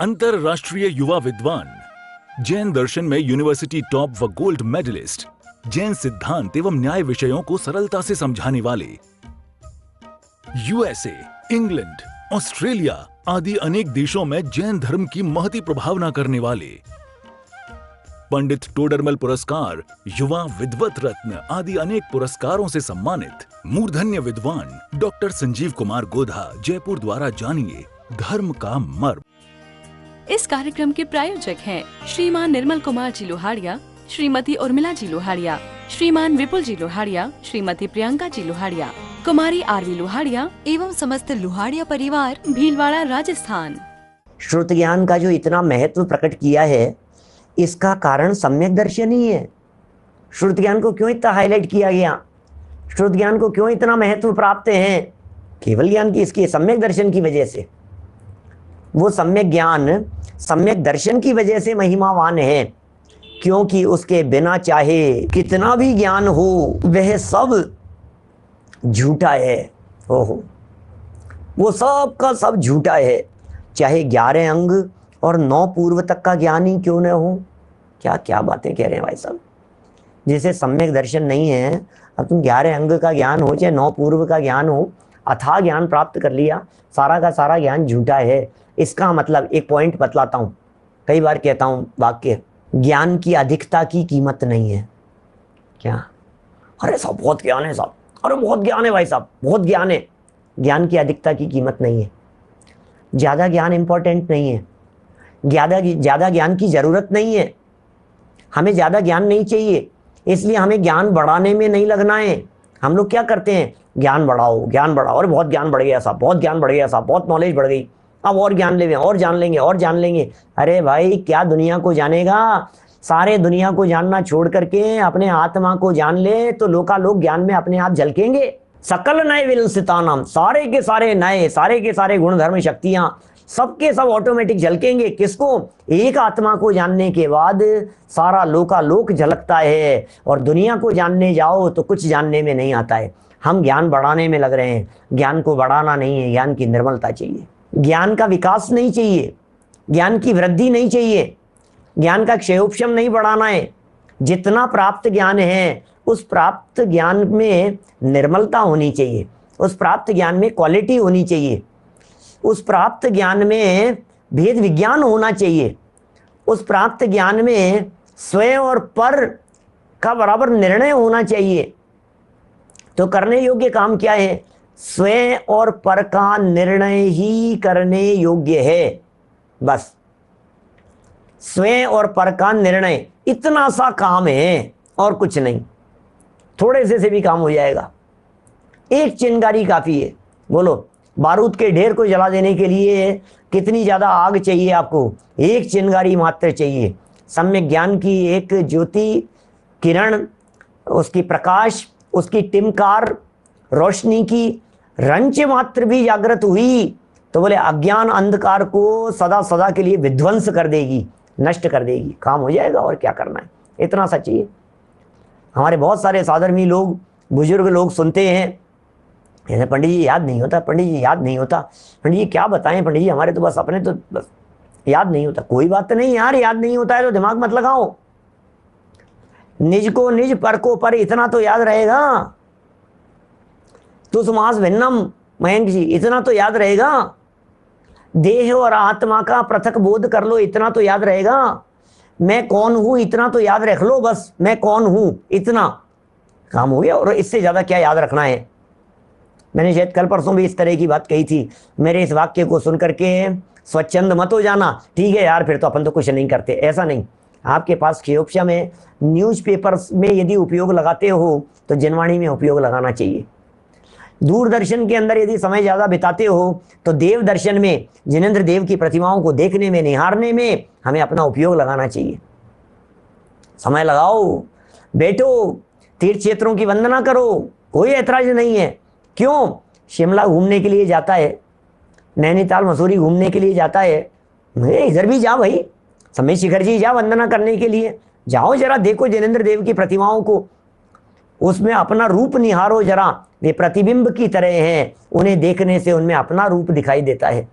अंतरराष्ट्रीय युवा विद्वान, जैन दर्शन में यूनिवर्सिटी टॉप व गोल्ड मेडलिस्ट, जैन सिद्धांत एवं न्याय विषयों को सरलता से समझाने वाले, यूएसए, इंग्लैंड, ऑस्ट्रेलिया आदि अनेक देशों में जैन धर्म की महती प्रभावना करने वाले, पंडित टोडरमल पुरस्कार, युवा विद्वत रत्न आदि अनेक पुरस्कारों से सम्मानित मूर्धन्य विद्वान डॉक्टर संजीव कुमार गोधा जयपुर द्वारा जानिए धर्म का मर्म। इस कार्यक्रम के प्रायोजक हैं श्रीमान निर्मल कुमार जी लोहाड़िया, श्रीमती उर्मिला जी लोहाड़िया, श्रीमान विपुल जी लोहाड़िया, श्रीमती प्रियंका जी लोहाड़िया, कुमारी आरवी लोहाड़िया एवं समस्त लोहाड़िया परिवार, भीलवाड़ा, राजस्थान। श्रुत ज्ञान का जो इतना महत्व प्रकट किया है, इसका कारण सम्यक दर्शन ही है। श्रुत ज्ञान को क्यों इतना हाईलाइट किया गया, श्रुत ज्ञान को क्यों इतना महत्व प्राप्त है? केवल ज्ञान की, इसकी सम्यक दर्शन की वजह से। वो सम्यक ज्ञान सम्यक दर्शन की वजह से महिमावान है, क्योंकि उसके बिना चाहे कितना भी ज्ञान हो वह सब झूठा है। ओहो, वो सब का सब झूठा है, चाहे 11 अंग और 9 पूर्व तक का ज्ञान ही क्यों न हो। क्या क्या बातें कह रहे हैं भाई साहब। जिसे सम्यक दर्शन नहीं है, अब तुम 11 अंग का ज्ञान हो चाहे 9 पूर्व का ज्ञान हो, अथाह ज्ञान प्राप्त कर लिया, सारा का सारा ज्ञान झूठा है। इसका मतलब एक पॉइंट बतलाता हूँ, कई बार कहता हूँ वाक्य, ज्ञान की अधिकता की कीमत नहीं है। क्या? अरे साहब बहुत ज्ञान है साहब, अरे बहुत ज्ञान है भाई साहब, बहुत ज्ञान है। ज्ञान की अधिकता की कीमत नहीं है। ज़्यादा ज्ञान इंपॉर्टेंट नहीं है, ज़्यादा ज्ञान की ज़रूरत नहीं है। हमें ज़्यादा ज्ञान नहीं चाहिए, इसलिए हमें ज्ञान बढ़ाने में नहीं लगना है। हम लोग क्या करते हैं, ज्ञान बढ़ाओ ज्ञान बढ़ाओ, और बहुत ज्ञान बढ़ गया साहब, बहुत ज्ञान बढ़ गया साहब, बहुत नॉलेज बढ़ गई, अब और ज्ञान लेंगे और जान लेंगे और जान लेंगे। अरे भाई क्या दुनिया को जानेगा? सारे दुनिया को जानना छोड़ करके अपने आत्मा को जान ले तो लोकालोक ज्ञान में अपने आप झलकेंगे। सकल नए विलसितानाम, सारे के सारे नए, सारे के सारे गुण धर्म शक्तियां सबके सब ऑटोमेटिक झलकेंगे। किसको? एक आत्मा को जानने के बाद सारा लोकालोक झलकता है। और दुनिया को जानने जाओ तो कुछ जानने में नहीं आता है। हम ज्ञान बढ़ाने में लग रहे हैं, ज्ञान को बढ़ाना नहीं है, ज्ञान की निर्मलता चाहिए, ज्ञान का विकास नहीं चाहिए, ज्ञान की वृद्धि नहीं चाहिए, ज्ञान का क्षयोपशम नहीं बढ़ाना है। जितना प्राप्त ज्ञान है उस प्राप्त ज्ञान में निर्मलता होनी चाहिए, उस प्राप्त ज्ञान में क्वालिटी होनी चाहिए, उस प्राप्त ज्ञान में भेद विज्ञान होना चाहिए, उस प्राप्त ज्ञान में स्वयं और पर का बराबर निर्णय होना चाहिए। तो करने योग्य काम क्या है? स्वयं और पर का निर्णय ही करने योग्य है। बस स्वयं और पर का निर्णय, इतना सा काम है और कुछ नहीं। थोड़े से भी काम हो जाएगा। एक चिंगारी काफी है। बोलो, बारूद के ढेर को जला देने के लिए कितनी ज्यादा आग चाहिए आपको? एक चिंगारी मात्र चाहिए। सम्यक ज्ञान की एक ज्योति किरण, उसकी प्रकाश, उसकी टिमकार रोशनी की रंच मात्र भी जागृत हुई तो बोले अज्ञान अंधकार को सदा सदा के लिए विध्वंस कर देगी, नष्ट कर देगी। काम हो जाएगा और क्या करना है, इतना सा चाहिए। हमारे बहुत सारे साधर्मी लोग, बुजुर्ग लोग सुनते हैं, ऐसे पंडित जी याद नहीं होता, पंडित जी याद नहीं होता, पंडित जी क्या बताएं पंडित जी, हमारे तो बस अपने तो बस याद नहीं होता। कोई बात नहीं यार, याद नहीं होता है तो दिमाग मत लगाओ। निज को निज, पर को पर, इतना तो याद रहेगा। तो समास भिन्नम, मयंक जी इतना तो याद रहेगा। देह और आत्मा का पृथक बोध कर लो, इतना तो याद रहेगा। मैं कौन हूं इतना तो याद रख लो, बस मैं कौन हूं इतना काम हो गया। और इससे ज्यादा क्या याद रखना है? मैंने शायद कल परसों भी इस तरह की बात कही थी। मेरे इस वाक्य को सुन करके स्वच्छंद मत हो जाना, ठीक है यार फिर तो अपन तो कुछ नहीं करते, ऐसा नहीं। आपके पास क्षयोपशम में न्यूज़पेपर्स में यदि उपयोग लगाते हो तो जनवाणी में उपयोग लगाना चाहिए। दूरदर्शन के अंदर यदि समय ज्यादा बिताते हो तो देव दर्शन में, जिनेंद्र देव की प्रतिमाओं को देखने में, निहारने में हमें अपना उपयोग लगाना चाहिए। समय लगाओ, बैठो, तीर्थ क्षेत्रों की वंदना करो, कोई ऐतराज नहीं है। क्यों? शिमला घूमने के लिए जाता है, नैनीताल मसूरी घूमने के लिए जाता है, इधर भी जा भाई, समय शिखर जी जा वंदना करने के लिए, जाओ जरा देखो जिनेंद्र देव की प्रतिमाओं को, उसमें अपना रूप निहारो जरा। वे प्रतिबिंब की तरह हैं, उन्हें देखने से उनमें अपना रूप दिखाई देता है।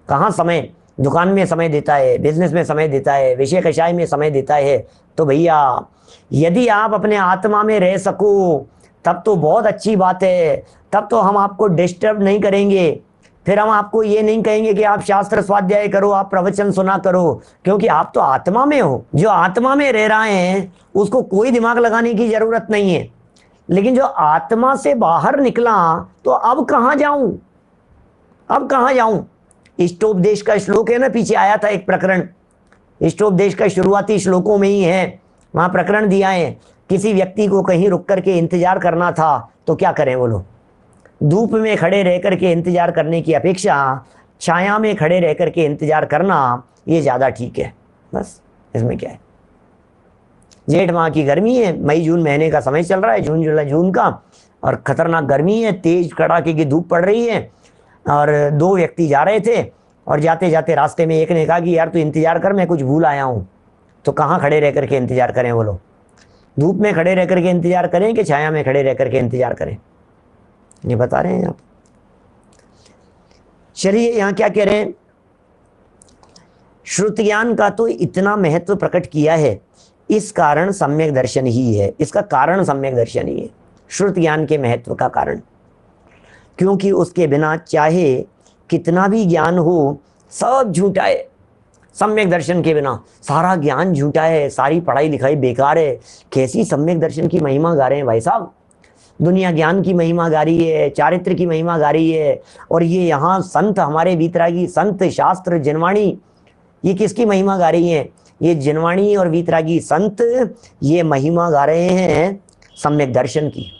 कहाँ समय? दुकान में समय देता है, बिजनेस में समय देता है, विषय कषाय में समय देता है, तो भैया यदि आप अपने आत्मा में रह सको तब तो बहुत अच्छी बात है। तब तो हम आपको डिस्टर्ब नहीं करेंगे, फिर हम आपको ये नहीं कहेंगे कि आप शास्त्र स्वाध्याय करो, आप प्रवचन सुना करो, क्योंकि आप तो आत्मा में हो। जो आत्मा में रह रहे हैं उसको कोई दिमाग लगाने की जरूरत नहीं है। लेकिन जो आत्मा से बाहर निकला तो अब कहां जाऊं, अब कहां जाऊं। इष्टोपदेश का श्लोक है ना, पीछे आया था एक प्रकरण, इष्टोपदेश का शुरुआती श्लोकों में ही है, वहां प्रकरण दिया है। किसी व्यक्ति को कहीं रुक करके इंतजार करना था तो क्या करें बोलो, धूप में खड़े रह करके इंतजार करने की अपेक्षा छाया में खड़े रह करके इंतजार करना ये ज्यादा ठीक है। बस इसमें क्या है, जेठ माह की गर्मी है, मई जून महीने का समय चल रहा है, जून जुलाई जून का, और खतरनाक गर्मी है, तेज कड़ाके की धूप पड़ रही है। और दो व्यक्ति जा रहे थे और जाते जाते रास्ते में एक ने कहा कि यार तू इंतजार कर, मैं कुछ भूल आया हूं। तो कहाँ खड़े रह करके इंतजार करें बोलो, धूप में खड़े रह करके इंतजार करें कि छाया में खड़े रह करके इंतजार करें, ये बता रहे हैं आप। चलिए यहां क्या कह रहे हैं, श्रुत ज्ञान का तो इतना महत्व प्रकट किया है, इस कारण सम्यक दर्शन ही है, इसका कारण सम्यक दर्शन ही है, श्रुत ज्ञान के महत्व का कारण। क्योंकि उसके बिना चाहे कितना भी ज्ञान हो सब झूठा है। सम्यक दर्शन के बिना सारा ज्ञान झूठा है, सारी पढ़ाई लिखाई बेकार है। कैसी सम्यक दर्शन की महिमा गा रहे हैं भाई साहब, दुनिया ज्ञान की महिमा गा रही है, चारित्र की महिमा गा रही है, और ये यहाँ संत हमारे वीतरागी संत शास्त्र जिनवाणी ये किसकी महिमा गा रही है, ये जिनवाणी और वीतरागी संत ये महिमा गा रहे हैं सम्यक दर्शन की।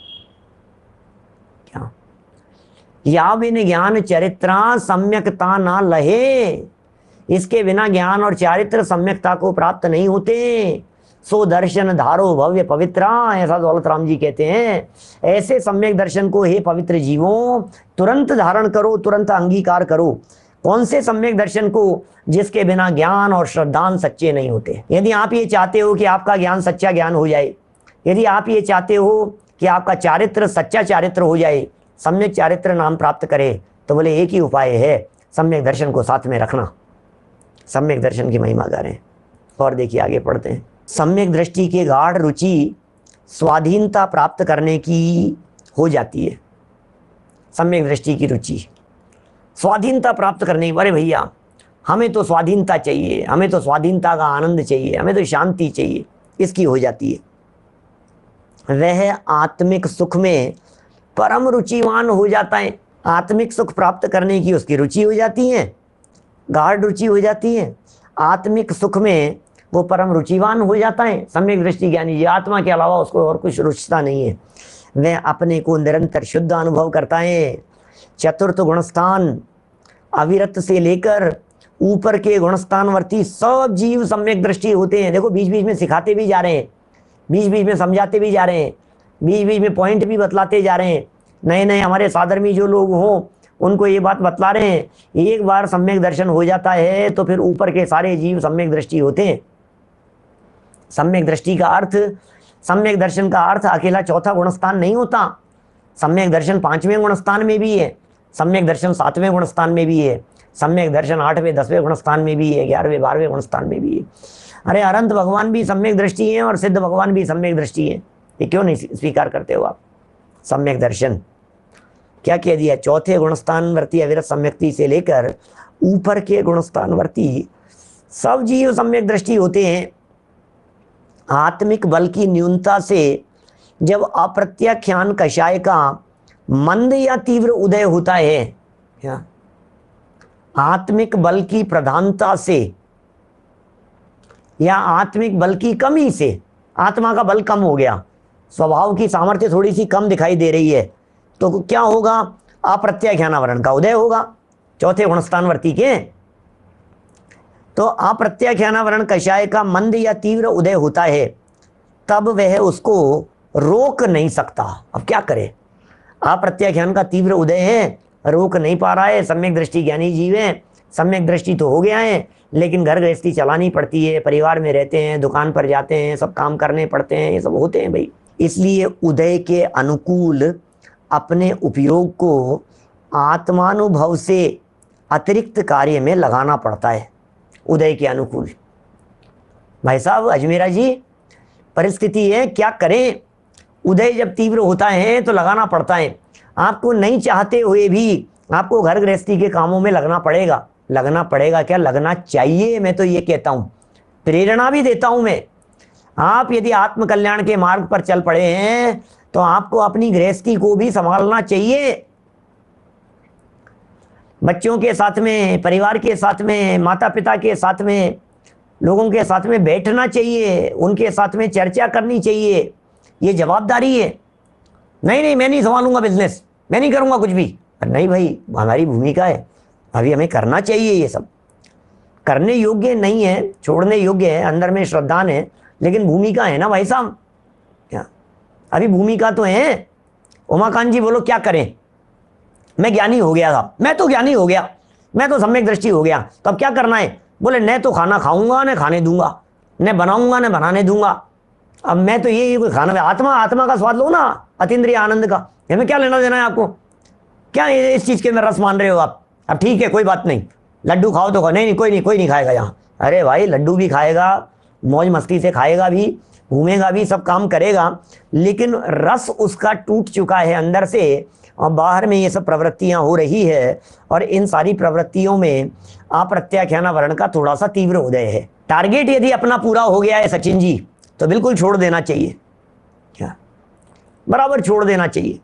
क्या या बिन ज्ञान चरित्रा सम्यकता ना लहे, इसके बिना ज्ञान और चारित्र सम्यकता को प्राप्त नहीं होते। सो दर्शन धारो भव्य पवित्रा, ऐसा दौलत राम जी कहते हैं। ऐसे सम्यक दर्शन को हे पवित्र जीवों तुरंत धारण करो, तुरंत अंगीकार करो। कौन से सम्यक दर्शन को, जिसके बिना ज्ञान और श्रद्धान सच्चे नहीं होते। यदि आप ये चाहते हो कि आपका ज्ञान सच्चा ज्ञान हो जाए, यदि आप ये चाहते हो कि आपका चारित्र सच्चा चारित्र हो जाए, सम्यक चारित्र नाम प्राप्त करे, तो बोले एक ही उपाय है, सम्यक दर्शन को साथ में रखना। सम्यक दर्शन की महिमा गा रहे हैं। और देखिए आगे पढ़ते हैं, सम्यक दृष्टि के गाढ़ रुचि स्वाधीनता प्राप्त करने की हो जाती है। सम्यक दृष्टि की रुचि स्वाधीनता प्राप्त करने की, अरे भैया हमें तो स्वाधीनता चाहिए, हमें तो स्वाधीनता का आनंद चाहिए, हमें तो शांति चाहिए, इसकी हो जाती है। वह आत्मिक सुख में परम रुचिवान हो जाता है। आत्मिक सुख प्राप्त करने की उसकी रुचि हो जाती है, गाढ़ रुचि हो जाती है। आत्मिक सुख में वो परम रुचिवान हो जाता है। सम्यक दृष्टि ज्ञानी जी आत्मा के अलावा उसको और कुछ रुचता नहीं है। वह अपने को निरंतर शुद्ध अनुभव करता है। चतुर्थ गुणस्थान अविरत से लेकर ऊपर के गुणस्थानवर्ती सब जीव सम्यक दृष्टि होते हैं। देखो बीच बीच में सिखाते भी जा रहे हैं, बीच बीच में समझाते भी जा रहे हैं, बीच बीच में पॉइंट भी बतलाते जा रहे हैं। नए नए हमारे साधर्मी जो लोग हों उनको ये बात बतला रहे हैं। एक बार सम्यक दर्शन हो जाता है तो फिर ऊपर के सारे जीव सम्यक दृष्टि होते हैं। सम्यक दृष्टि का अर्थ, सम्यक दर्शन का अर्थ अकेला चौथा गुणस्थान नहीं होता। सम्यक दर्शन 5वें गुणस्थान में भी है, सम्यक दर्शन 7वें गुणस्थान में भी है, सम्यक दर्शन 8वें 10वें गुणस्थान में भी है, 11वें 12वें गुणस्थान में भी है। अरे अनंत भगवान भी सम्यक दृष्टि है और सिद्ध भगवान भी सम्यक दृष्टि है। ये क्यों नहीं स्वीकार करते हो आप? सम्यक दर्शन क्या कह दिया? चौथे गुणस्थानवर्ती अविरत सम्यक्ति से लेकर ऊपर के गुणस्थानवर्ती सब जीव सम्यक दृष्टि होते हैं। आत्मिक बल की न्यूनता से जब अप्रत्याख्यान कषाय का मंद या तीव्र उदय होता है, क्या आत्मिक बल की प्रधानता से या आत्मिक बल की कमी से आत्मा का बल कम हो गया, स्वभाव की सामर्थ्य थोड़ी सी कम दिखाई दे रही है, तो क्या होगा? अप्रत्याख्यानावरण का उदय होगा चौथे गुणस्थानवर्ती के। तो अप्रत्याख्यानावरण कषाय का मंद या तीव्र उदय होता है, तब वह उसको रोक नहीं सकता। अब क्या करे? अप्रत्याख्यान का तीव्र उदय है, रोक नहीं पा रहा है। सम्यक दृष्टि ज्ञानी जीव है, सम्यक दृष्टि तो हो गया है, लेकिन घर गृहस्थी चलानी पड़ती है, परिवार में रहते हैं, दुकान पर जाते हैं, सब काम करने पड़ते हैं, ये सब होते हैं भाई। इसलिए उदय के अनुकूल अपने उपयोग को आत्मानुभव से अतिरिक्त कार्य में लगाना पड़ता है उदय के अनुकूल। भाई साहब अजमेरा जी, परिस्थिति है, क्या करें, उदय जब तीव्र होता है तो लगाना पड़ता है। आपको नहीं चाहते हुए भी आपको घर गृहस्थी के कामों में लगना पड़ेगा। लगना पड़ेगा क्या, लगना चाहिए। मैं तो ये कहता हूं, प्रेरणा भी देता हूं मैं। आप यदि आत्मकल्याण के मार्ग पर चल पड़े हैं तो आपको अपनी गृहस्थी को भी संभालना चाहिए। बच्चों के साथ में, परिवार के साथ में, माता पिता के साथ में, लोगों के साथ में बैठना चाहिए, उनके साथ में चर्चा करनी चाहिए। ये जवाबदारी है। नहीं नहीं, मैं नहीं संभालूंगा बिजनेस, मैं नहीं करूंगा कुछ भी। नहीं भाई, हमारी भूमिका है, अभी हमें करना चाहिए। ये सब करने योग्य नहीं है, छोड़ने योग्य है, अंदर में श्रद्धा है, लेकिन भूमिका है ना भाई साहब। अभी भूमिका तो है। उमाकांत जी बोलो क्या करें, मैं ज्ञानी हो गया था, मैं तो ज्ञानी हो गया, मैं तो सम्यक दृष्टि हो गया, तो अब क्या करना है। बोले न तो खाना खाऊंगा न खाने दूंगा, न बनाऊंगा न बनाने दूंगा। अब मैं तो ये कोई खाना, आत्मा का स्वाद लो ना, अतीन्द्रिय आनंद का। हमें क्या लेना देना है आपको, क्या इस चीज के अंदर रस मान रहे हो आप। अब ठीक है, कोई बात नहीं, लड्डू खाओ तो खाओ। नहीं, कोई नहीं खाएगा यहाँ। अरे भाई, लड्डू भी खाएगा, मौज मस्ती से खाएगा भी, घूमेगा भी, सब काम करेगा, लेकिन रस उसका टूट चुका है अंदर से, और बाहर में ये सब प्रवृत्तियां हो रही है। और इन सारी प्रवृत्तियों में अप्रत्याख्यान वर्ण का थोड़ा सा तीव्र उदय है। टारगेट यदि अपना पूरा हो गया है सचिन जी, तो बिल्कुल छोड़ देना चाहिए। क्या, बराबर छोड़ देना चाहिए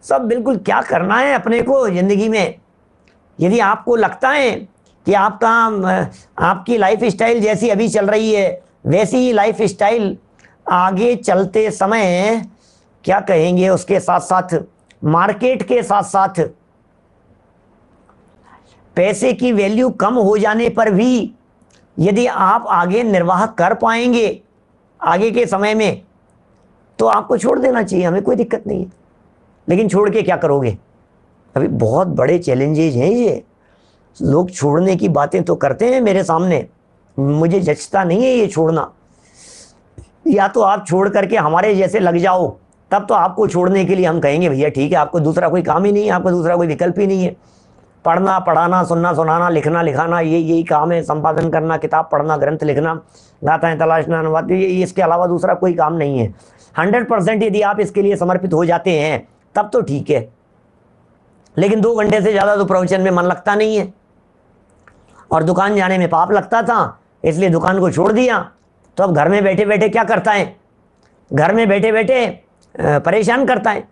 सब। बिल्कुल क्या करना है अपने को जिंदगी में। यदि आपको लगता है कि आपकी लाइफ स्टाइल जैसी अभी चल रही है वैसी ही लाइफ स्टाइल आगे चलते समय, क्या कहेंगे, उसके साथ साथ मार्केट के साथ साथ पैसे की वैल्यू कम हो जाने पर भी यदि आप आगे निर्वाह कर पाएंगे आगे के समय में, तो आपको छोड़ देना चाहिए, हमें कोई दिक्कत नहीं है। लेकिन छोड़ के क्या करोगे, अभी बहुत बड़े चैलेंजेस हैं ये। लोग छोड़ने की बातें तो करते हैं मेरे सामने, मुझे जचता नहीं है ये छोड़ना। या तो आप छोड़ करके हमारे जैसे लग जाओ, तब तो आपको छोड़ने के लिए हम कहेंगे भैया ठीक है, आपको दूसरा कोई काम ही नहीं है, आपको दूसरा कोई विकल्प ही नहीं है। पढ़ना पढ़ाना, सुनना सुनाना, लिखना लिखाना, यही काम है। संपादन करना, किताब पढ़ना, ग्रंथ लिखना, गाथाएं तलाशना, अनुवाद, ये इसके अलावा दूसरा कोई काम नहीं है। 100% यदि आप इसके लिए समर्पित हो जाते हैं तब तो ठीक है, लेकिन 2 घंटे से ज़्यादा तो प्रवचन में मन लगता नहीं है। और दुकान जाने में पाप लगता था, इसलिए दुकान को छोड़ दिया। तो अब घर में बैठे बैठे क्या करता है, घर में बैठे बैठे परेशान करता है,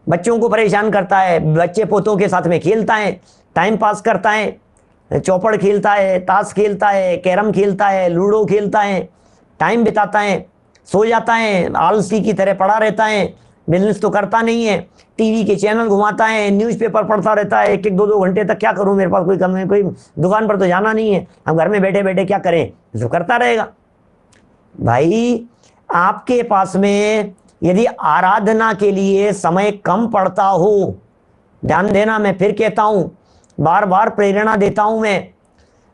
बच्चों को परेशान करता है, बच्चे पोतों के साथ में खेलता है, टाइम पास करता है, चौपड़ खेलता है, ताश खेलता है, कैरम खेलता है, लूडो खेलता है, टाइम बिताता है, सो जाता है, आलसी की तरह पड़ा रहता है, बिजनेस तो करता नहीं है, टीवी के चैनल घुमाता है, न्यूज़पेपर पढ़ता रहता है 1-1, 2-2 घंटे तक। क्या करूं, मेरे पास कोई कम है, कोई दुकान पर तो जाना नहीं है, हम घर में बैठे बैठे क्या करें, जो करता रहेगा। भाई आपके पास में यदि आराधना के लिए समय कम पड़ता हो, ध्यान देना, मैं फिर कहता हूं, बार बार प्रेरणा देता हूं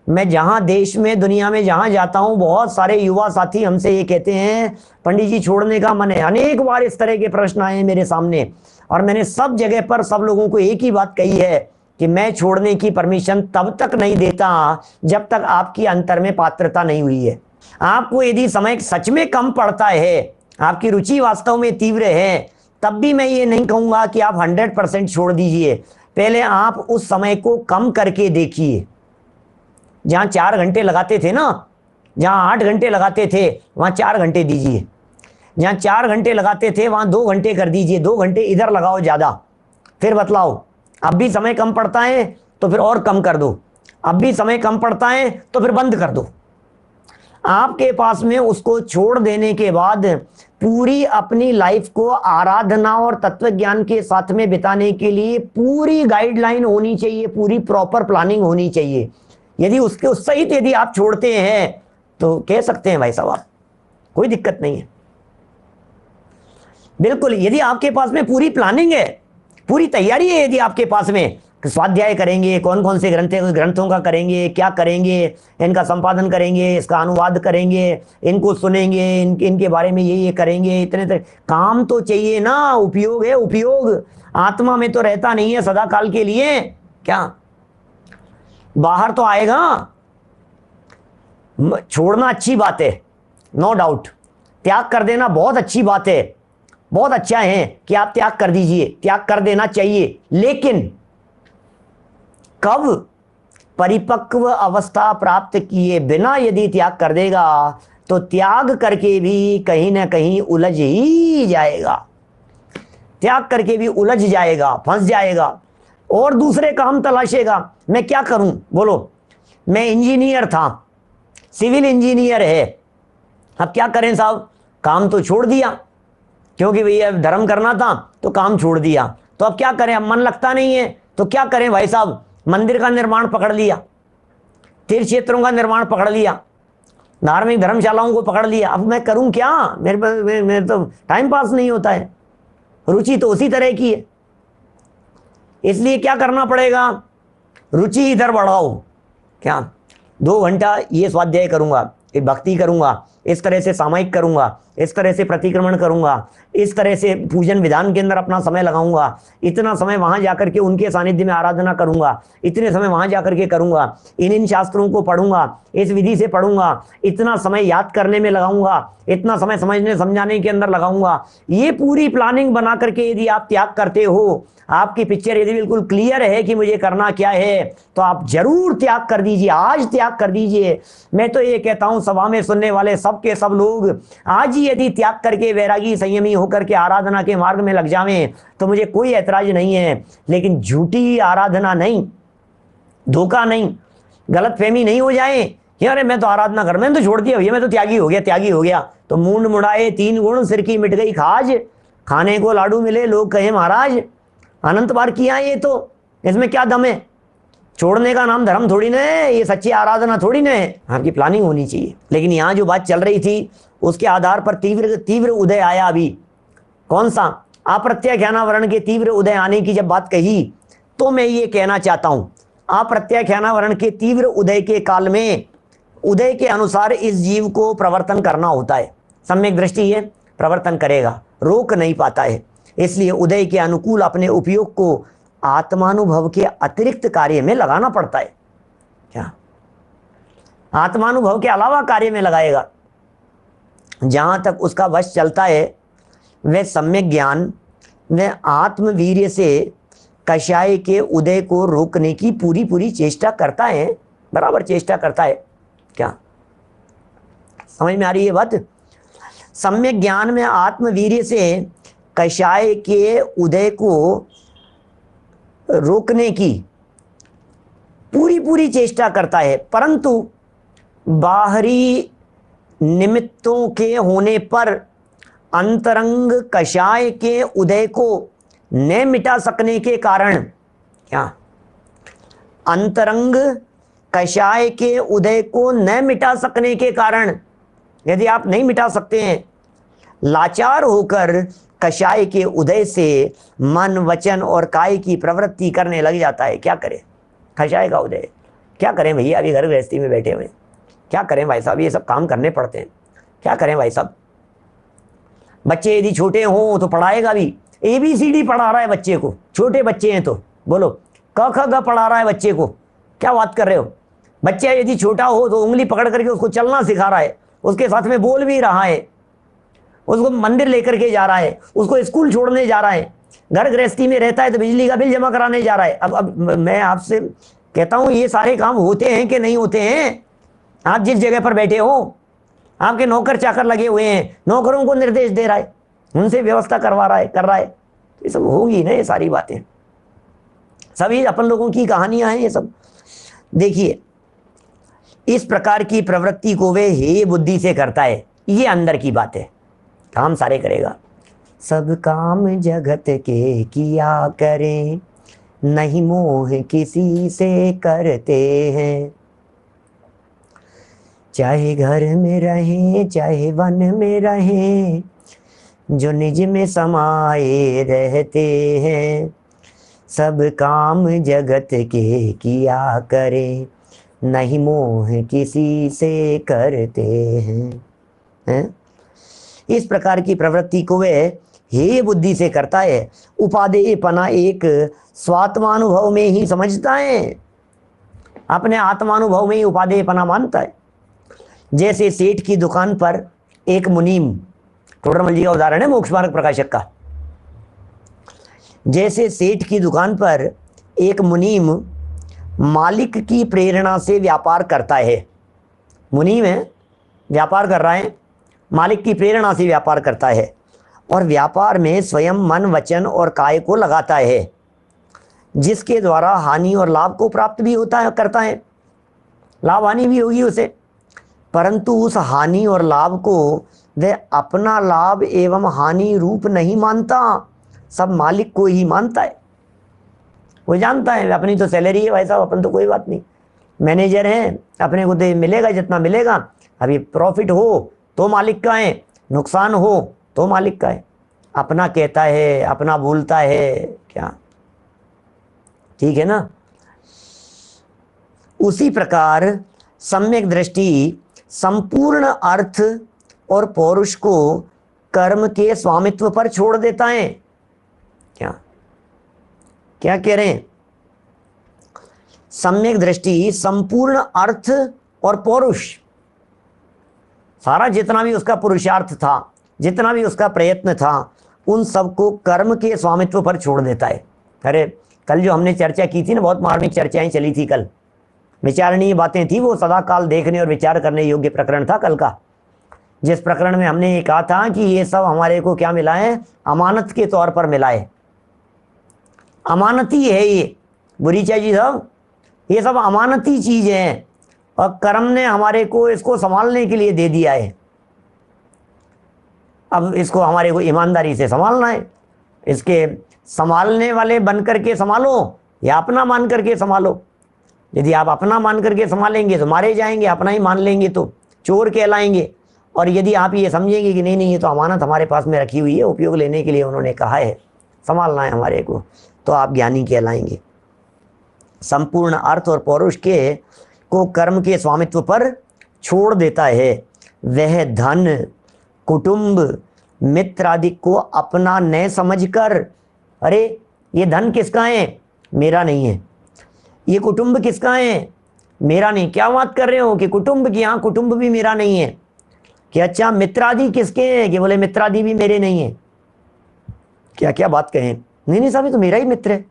मैं जहां देश में, दुनिया में जहां जाता हूं, बहुत सारे युवा साथी हमसे ये कहते हैं पंडित जी छोड़ने का मन है। अनेक बार इस तरह के प्रश्न आए हैं मेरे सामने, और मैंने सब जगह पर सब लोगों को एक ही बात कही है कि मैं छोड़ने की परमिशन तब तक नहीं देता जब तक आपकी अंतर में पात्रता नहीं हुई है। आपको यदि समय सच में कम पड़ता है, आपकी रुचि वास्तव में तीव्र है, तब भी मैं ये नहीं कहूंगा कि आप 100% छोड़ दीजिए। पहले आप उस समय को कम करके देखिए। जहां 4 घंटे लगाते थे ना, जहां 8 घंटे लगाते थे, वहां 4 घंटे दीजिए। जहां 4 घंटे लगाते थे वहां 2 घंटे कर दीजिए, 2 घंटे इधर लगाओ ज्यादा। फिर बतलाओ, अब भी समय कम पड़ता है तो फिर और कम कर दो, अब भी समय कम पड़ता है तो फिर बंद कर दो। आपके पास में उसको छोड़ देने के बाद पूरी अपनी लाइफ को आराधना और तत्व ज्ञान के साथ में बिताने के लिए पूरी गाइडलाइन होनी चाहिए, पूरी प्रॉपर प्लानिंग होनी चाहिए। यदि उसके उस सहित यदि आप छोड़ते हैं तो कह सकते हैं भाई साहब आप, कोई दिक्कत नहीं है। बिल्कुल, यदि आपके पास में पूरी प्लानिंग है, पूरी तैयारी है, यदि आपके पास में स्वाध्याय करेंगे, कौन कौन से ग्रंथों का करेंगे, क्या करेंगे, इनका संपादन करेंगे, इसका अनुवाद करेंगे, इनको सुनेंगे, इनके बारे में ये करेंगे, इतने काम तो चाहिए ना। उपयोग है, उपयोग आत्मा में तो रहता नहीं है सदा काल के लिए। क्या बाहर तो आएगा। छोड़ना अच्छी बात है, नो डाउट, त्याग कर देना बहुत अच्छी बात है, बहुत अच्छा है कि आप त्याग कर दीजिए, त्याग कर देना चाहिए। लेकिन कब? परिपक्व अवस्था प्राप्त किए बिना यदि त्याग कर देगा तो त्याग करके भी कहीं ना कहीं उलझ ही जाएगा, त्याग करके भी उलझ जाएगा, फंस जाएगा और दूसरे काम तलाशेगा। मैं क्या करूं बोलो, मैं इंजीनियर था, सिविल इंजीनियर है, अब क्या करें साहब, काम तो छोड़ दिया क्योंकि भैया धर्म करना था तो काम छोड़ दिया, तो अब क्या करें, अब मन लगता नहीं है तो क्या करें भाई साहब, मंदिर का निर्माण पकड़ लिया, तीर्थ क्षेत्रों का निर्माण पकड़ लिया, धार्मिक धर्मशालाओं को पकड़ लिया, अब मैं करूं क्या, मेरे तो टाइम पास नहीं होता है, रुचि तो उसी तरह की है। इसलिए क्या करना पड़ेगा, रुचि इधर बढ़ाओ। क्या 2 घंटा ये स्वाध्याय करूंगा, ये भक्ति करूंगा, इस तरह से सामायिक करूंगा, इस तरह से प्रतिक्रमण करूंगा, इस तरह से पूजन विधान के अंदर अपना समय लगाऊंगा, इतना समय वहां जाकर के उनके सानिध्य में आराधना करूंगा, इतने समय वहां जाकर के करूंगा, इन शास्त्रों को पढ़ूंगा, इस विधि से पढ़ूंगा, इतना समय याद करने में लगाऊंगा, इतना समय समझने समझाने के अंदर लगाऊंगा। ये पूरी प्लानिंग बना करके यदि आप त्याग करते हो, आपकी पिक्चर यदि बिल्कुल क्लियर है कि मुझे करना क्या है, तो आप जरूर त्याग कर दीजिए, आज त्याग कर दीजिए। मैं तो ये कहता हूं सभा में सुनने वाले सब के सब लोग आज ही यदि त्याग करके वैरागी संयमी होकर के आराधना के मार्ग में लग जावें तो मुझे कोई ऐतराज नहीं है। लेकिन झूठी आराधना नहीं, धोखा नहीं, गलतफहमी नहीं हो जाए कि अरे मैं तो आराधना कर, मैंने तो छोड़ दिया, मैं तो त्यागी हो गया, त्यागी हो गया। तो मूंड मुड़ाए 3 गुण, सिर की मिट गई खाज, खाने को लाडू मिले लोग कहे महाराज, अनंत बार किया ये, तो इसमें क्या दम है? छोड़ने का नाम धर्म थोड़ी ना है, ये सच्ची आराधना थोड़ी ना है। आपकी प्लानिंग होनी चाहिए। लेकिन यहाँ जो बात चल रही थी उसके आधार पर तीव्र तीव्र उदय आया। अभी कौन सा? अप्रत्याख्यानावरण के तीव्र उदय आने की जब बात कही तो मैं ये कहना चाहता हूं, अप्रत्याख्यानावरण के तीव्र उदय के काल में उदय के अनुसार इस जीव को प्रवर्तन करना होता है। सम्यक दृष्टि है, प्रवर्तन करेगा, रोक नहीं पाता है। इसलिए उदय के अनुकूल अपने उपयोग को आत्मानुभव के अतिरिक्त कार्य में लगाना पड़ता है। क्या आत्मानुभव के अलावा कार्य में लगाएगा? जहां तक उसका वश चलता है वह सम्यक ज्ञान, वह आत्मवीर्य से कषाय के उदय को रोकने की पूरी पूरी चेष्टा करता है, बराबर चेष्टा करता है। क्या समझ में आ रही है बात? सम्यक ज्ञान में आत्मवीर्य से कषाय के उदय को रोकने की पूरी पूरी चेष्टा करता है, परंतु बाहरी निमित्तों के होने पर अंतरंग कषाय के उदय को न मिटा सकने के कारण, क्या अंतरंग कषाय के उदय को न मिटा सकने के कारण, यदि आप नहीं मिटा सकते हैं, लाचार होकर कषाय के उदय से मन वचन और काय की प्रवृत्ति करने लग जाता है। क्या करें? कषाय का उदय, क्या करें भैया, अभी घर गृहस्थी में बैठे हुए, क्या करें भाई साहब, ये सब काम करने पड़ते हैं, क्या करें भाई साहब। बच्चे यदि छोटे हों तो पढ़ाएगा भी, ABCD पढ़ा रहा है बच्चे को, छोटे बच्चे हैं तो बोलो, क ख ग पढ़ा रहा है बच्चे को, क्या बात कर रहे हो। बच्चा यदि छोटा हो तो उंगली पकड़ करके उसको चलना सिखा रहा है, उसके साथ में बोल भी रहा है, उसको मंदिर लेकर के जा रहा है, उसको स्कूल छोड़ने जा रहा है, घर गृहस्थी में रहता है तो बिजली का बिल जमा कराने जा रहा है। अब मैं आपसे कहता हूं ये सारे काम होते हैं कि नहीं होते हैं? आप जिस जगह पर बैठे हो, आपके नौकर चाकर लगे हुए हैं, नौकरों को निर्देश दे रहा है, उनसे व्यवस्था करवा रहा है, कर रहा है, ये सब होगी ना, ये सारी बातें सभी अपन लोगों की कहानियां हैं ये सब। देखिए इस प्रकार की प्रवृत्ति को वे हे बुद्धि से करता है, ये अंदर की बात है, काम सारे करेगा। सब काम जगत के किया करें, नहीं मोह किसी से करते हैं। चाहे घर में रहें चाहे वन में रहें, जो निज में समाये रहते हैं। सब काम जगत के किया करें, नहीं मोह किसी से करते हैं। इस प्रकार की प्रवृत्ति को वे हे बुद्धि से करता है। उपादेयपना एक स्वात्मानुभव में ही समझता है। अपने आत्मानुभव में ही उपादेयपना मानता है। जैसे सेठ की दुकान पर एक मुनीम, टोडरमल जी का उदाहरण है मोक्ष मार्ग प्रकाशक का। जैसे सेठ की दुकान पर एक मुनीम मालिक की प्रेरणा से व्यापार करता है, मुनीम है, व्यापार कर रहा है, मालिक की प्रेरणा से व्यापार करता है और व्यापार में स्वयं मन, वचन और काय को लगाता है, जिसके द्वारा हानि और लाभ को प्राप्त भी होता है, करता है, लाभ हानि भी होगी उसे, परंतु उस हानि और लाभ को वह अपना लाभ एवं हानि रूप नहीं मानता, सब मालिक को ही मानता है। वो जानता है अपनी तो सैलरी है भाई साहब, अपन तो कोई बात नहीं, मैनेजर हैं, अपने को तो मिलेगा जितना मिलेगा, अभी प्रॉफिट हो तो मालिक का है, नुकसान हो तो मालिक का है, अपना कहता है, अपना बोलता है, क्या ठीक है ना। उसी प्रकार सम्यक दृष्टि संपूर्ण अर्थ और पौरुष को कर्म के स्वामित्व पर छोड़ देता है। क्या क्या कह रहे हैं? सम्यक दृष्टि संपूर्ण अर्थ और पौरुष, सारा जितना भी उसका पुरुषार्थ था, जितना भी उसका प्रयत्न था, उन सबको कर्म के स्वामित्व पर छोड़ देता है। अरे कल जो हमने चर्चा की थी ना, बहुत मार्मिक चर्चाएं चली थी कल, विचारणीय बातें थी, वो सदा काल देखने और विचार करने योग्य प्रकरण था कल का, जिस प्रकरण में हमने ये कहा था कि ये सब हमारे को क्या मिला है, अमानत के तौर पर मिला है, अमानती है ये बुरीचा जी साहब, ये सब अमानती चीज है और कर्म ने हमारे को इसको संभालने के लिए दे दिया है। अब इसको हमारे को ईमानदारी से संभालना है, इसके संभालने वाले बन करके संभालो या अपना मान करके संभालो। यदि आप अपना मान करके संभालेंगे तो मारे जाएंगे, अपना ही मान लेंगे तो चोर कहलाएंगे, और यदि आप ये समझेंगे कि नहीं नहीं ये तो अमानत हमारे पास में रखी हुई है, उपयोग लेने के लिए उन्होंने कहा है, संभालना है हमारे को, तो आप ज्ञानी कहलाएंगे। संपूर्ण अर्थ और पौरुष के को कर्म के स्वामित्व पर छोड़ देता है। वह धन, कुटुंब, मित्र आदि को अपना न समझकर, अरे ये धन किसका है, मेरा नहीं है, ये कुटुंब किसका है, मेरा नहीं, क्या बात कर रहे हो कि कुटुंब की, हाँ कुटुंब भी मेरा नहीं है, कि अच्छा मित्रादि किसके हैं, कि बोले मित्रादि भी मेरे नहीं है। क्या क्या बात कहें, नहीं नहीं साहब ये तो मेरा ही मित्र है,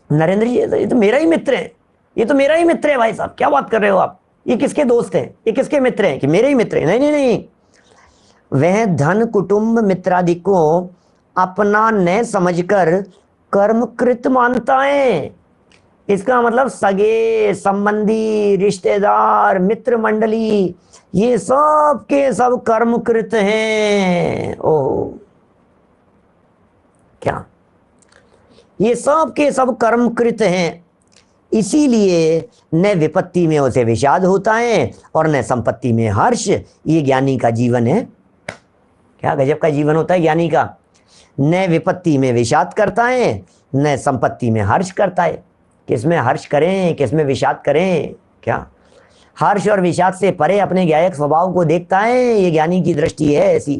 नरेंद्र जी ये तो मेरा ही मित्र है, ये तो मेरा ही मित्र है भाई साहब, क्या बात कर रहे हो आप, ये किसके दोस्त हैं, ये किसके मित्र हैं, कि मेरे ही मित्र हैं। नहीं नहीं नहीं, वह धन, कुटुंब, मित्रादि को अपना न समझकर कर्मकृत मानता है। इसका मतलब सगे संबंधी, रिश्तेदार, मित्र मंडली, ये सब के सब कर्मकृत हैं। ओह क्या, ये सब के सब कर्मकृत हैं, इसीलिए न विपत्ति में उसे विषाद होता है और न संपत्ति में हर्ष। ये ज्ञानी का जीवन है। क्या गजब का जीवन होता है ज्ञानी का, न विपत्ति में विषाद करता है, न संपत्ति में हर्ष करता है। किसमें हर्ष करें, किसमें विषाद करें, क्या हर्ष और विषाद से परे अपने ज्ञायक स्वभाव को देखता है, ये ज्ञानी की दृष्टि है ऐसी।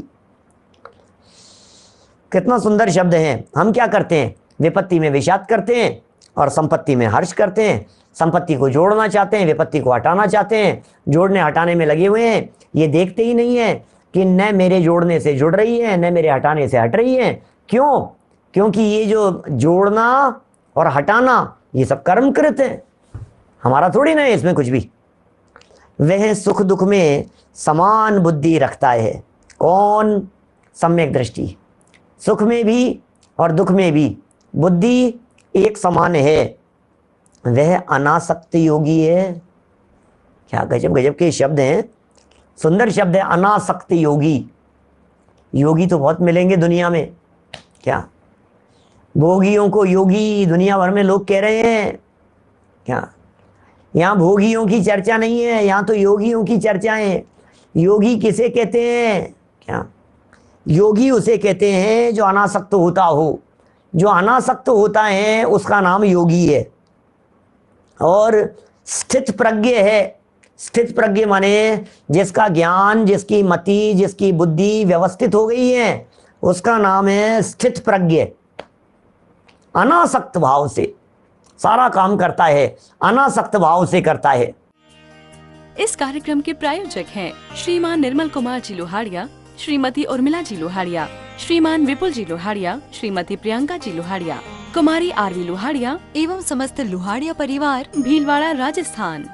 कितना सुंदर शब्द है। हम क्या करते हैं, विपत्ति में विषाद करते हैं और संपत्ति में हर्ष करते हैं। संपत्ति को जोड़ना चाहते हैं, विपत्ति को हटाना चाहते हैं, जोड़ने हटाने में लगे हुए हैं। ये देखते ही नहीं है कि न मेरे जोड़ने से जुड़ रही है, न मेरे हटाने से हट रही है। क्यों? क्योंकि ये जो जोड़ना और हटाना ये सब कर्मकृत है, हमारा थोड़ी ना है इसमें कुछ भी। वह सुख दुख में समान बुद्धि रखता है। कौन? सम्यक दृष्टि। सुख में भी और दुख में भी बुद्धि एक समान है। वह अनासक्त योगी है। क्या गजब गजब के शब्द हैं, सुंदर शब्द है अनासक्त योगी। योगी तो बहुत मिलेंगे दुनिया में, क्या भोगियों को योगी दुनिया भर में लोग कह रहे हैं। क्या यहाँ भोगियों की चर्चा नहीं है, यहाँ तो योगियों की चर्चा है। योगी किसे कहते हैं? क्या योगी उसे कहते हैं जो अनासक्त होता हो। जो अनासक्त होता है उसका नाम योगी है। और स्थित प्रज्ञ है। स्थित प्रज्ञ माने जिसका ज्ञान, जिसकी मति, जिसकी बुद्धि व्यवस्थित हो गई है, उसका नाम है स्थित प्रज्ञ। अनासक्त भाव से, सारा काम करता है, अनासक्त भाव से करता है। इस कार्यक्रम के प्रायोजक हैं श्रीमान निर्मल कुमार जी लोहाड़िया, श्रीमती उर्मिला जी लोहाड़िया, श्रीमान विपुल जी लोहाड़िया, श्रीमती प्रियंका जी लोहाड़िया, कुमारी आरवी लोहाड़िया एवं समस्त लोहाड़िया परिवार, भीलवाड़ा, राजस्थान।